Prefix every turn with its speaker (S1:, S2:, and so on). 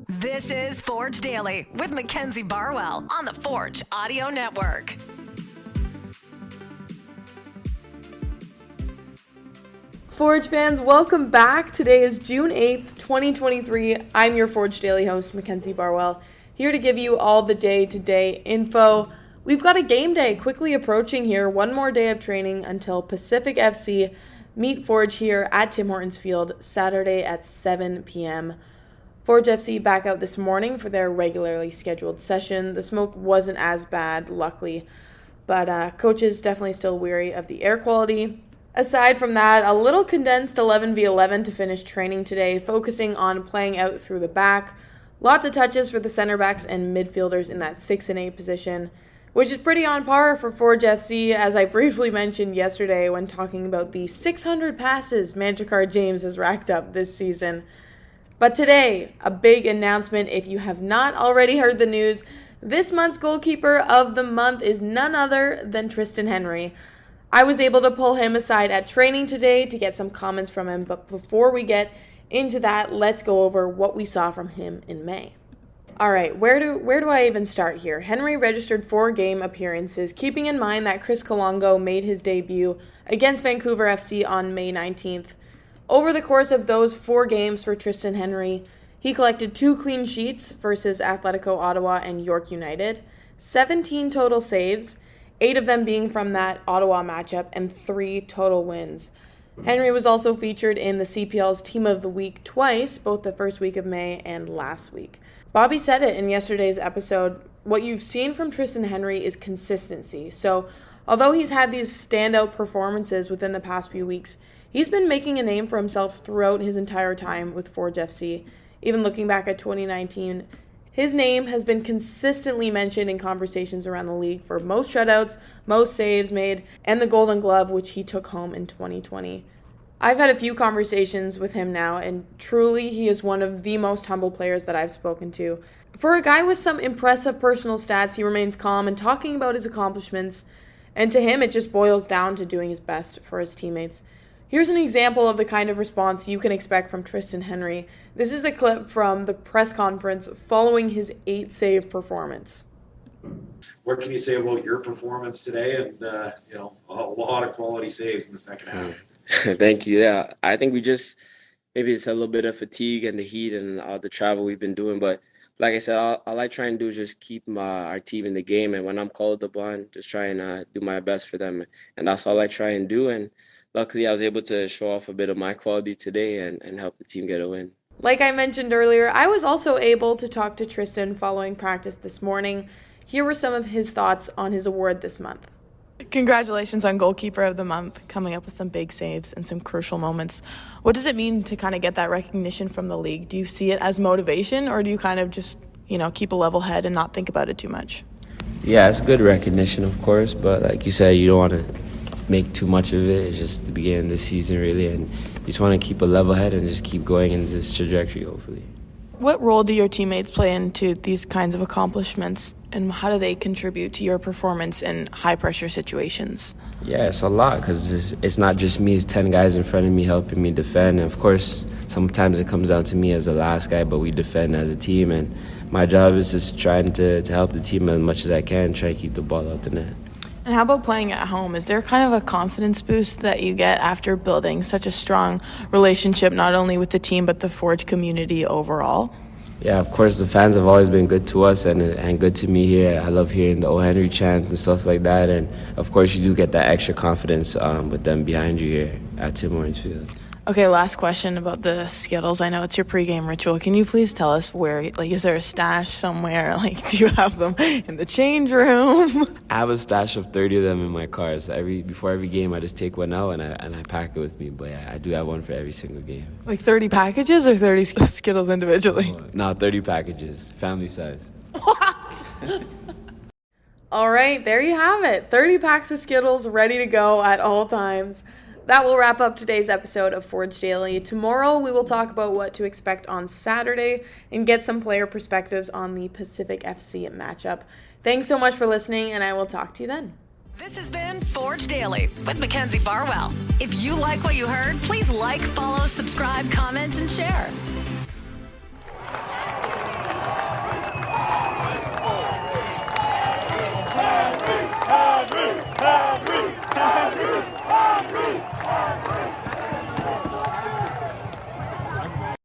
S1: This is Forge Daily with Mackenzie Barwell on the Forge Audio Network.
S2: Forge fans, welcome back. Today is June 8th, 2023. I'm your Forge Daily host, Mackenzie Barwell, here to give you all the day-to-day info. We've got a game day quickly approaching here. One more day of training until Pacific FC meet Forge here at Tim Hortons Field Saturday at 7 p.m. Forge FC back out this morning for their regularly scheduled session. The smoke wasn't as bad, luckily, but coaches definitely still weary of the air quality. Aside from that, a little condensed 11v11 to finish training today, focusing on playing out through the back. Lots of touches for the center backs and midfielders in that 6 and 8 position, which is pretty on par for Forge FC, as I briefly mentioned yesterday when talking about the 600 passes Manjikar James has racked up this season. But today, a big announcement. If you have not already heard the news, this month's goalkeeper of the month is none other than Triston Henry. I was able to pull him aside at training today to get some comments from him, but before we get into that, let's go over what we saw from him in May. All right, where do I even start here? Henry registered 4 game appearances, keeping in mind that Chris Kalongo made his debut against Vancouver FC on May 19th. Over the course of those 4 games for Triston Henry, he collected 2 clean sheets versus Atletico Ottawa and York United, 17 total saves, 8 of them being from that Ottawa matchup, and 3 total wins. Henry was also featured in the CPL's Team of the Week twice, both the first week of May and last week. Bobby said it in yesterday's episode, what you've seen from Triston Henry is consistency. So, although he's had these standout performances within the past few weeks, he's been making a name for himself throughout his entire time with Forge FC. Even looking back at 2019, his name has been consistently mentioned in conversations around the league for most shutouts, most saves made, and the Golden Glove, which he took home in 2020. I've had a few conversations with him now, and truly he is one of the most humble players that I've spoken to. For a guy with some impressive personal stats, he remains calm and talking about his accomplishments, and to him it just boils down to doing his best for his teammates. Here's an example of the kind of response you can expect from Triston Henry. This is a clip from the press conference following his 8-save performance.
S3: What can you say about your performance today? And, a lot of quality saves in the second half.
S4: Thank you. Yeah, I think maybe it's a little bit of fatigue and the heat and all the travel we've been doing. But like I said, all I try and do is just keep our team in the game. And when I'm called upon, just try and do my best for them. And that's all I try and do. And luckily, I was able to show off a bit of my quality today and help the team get a win.
S2: Like I mentioned earlier, I was also able to talk to Triston following practice this morning. Here were some of his thoughts on his award this month.
S5: Congratulations on Goalkeeper of the Month, coming up with some big saves and some crucial moments. What does it mean to kind of get that recognition from the league? Do you see it as motivation, or do you kind of just, keep a level head and not think about it too much?
S4: Yeah, it's good recognition, of course, but like you said, you don't want to make too much of it. It's just the beginning of the season, really, and you just want to keep a level head and just keep going in this trajectory, hopefully.
S5: What role do your teammates play into these kinds of accomplishments, and how do they contribute to your performance in high-pressure situations?
S4: Yeah, it's a lot, because it's not just me. It's 10 guys in front of me helping me defend. And, of course, sometimes it comes down to me as the last guy, but we defend as a team. And my job is just trying to help the team as much as I can, try to keep the ball out the net.
S5: And how about playing at home? Is there kind of a confidence boost that you get after building such a strong relationship, not only with the team, but the Forge community overall?
S4: Yeah, of course, the fans have always been good to us and good to me here. I love hearing the O. Henry chant and stuff like that. And, of course, you do get that extra confidence with them behind you here at Tim Hortons Field.
S5: Okay, last question about the Skittles. I know it's your pregame ritual. Can you please tell us where, is there a stash somewhere? Do you have them in the change room?
S4: I have a stash of 30 of them in my car. So before every game, I just take one out and I pack it with me. But yeah, I do have one for every single game.
S5: 30 packages or 30 Skittles individually?
S4: No, 30 packages, family size.
S5: What?
S2: All right, there you have it. 30 packs of Skittles ready to go at all times. That will wrap up today's episode of Forge Daily. Tomorrow, we will talk about what to expect on Saturday and get some player perspectives on the Pacific FC matchup. Thanks so much for listening, and I will talk to you then.
S1: This has been Forge Daily with Mackenzie Barwell. If you like what you heard, please like, follow, subscribe, comment, and share.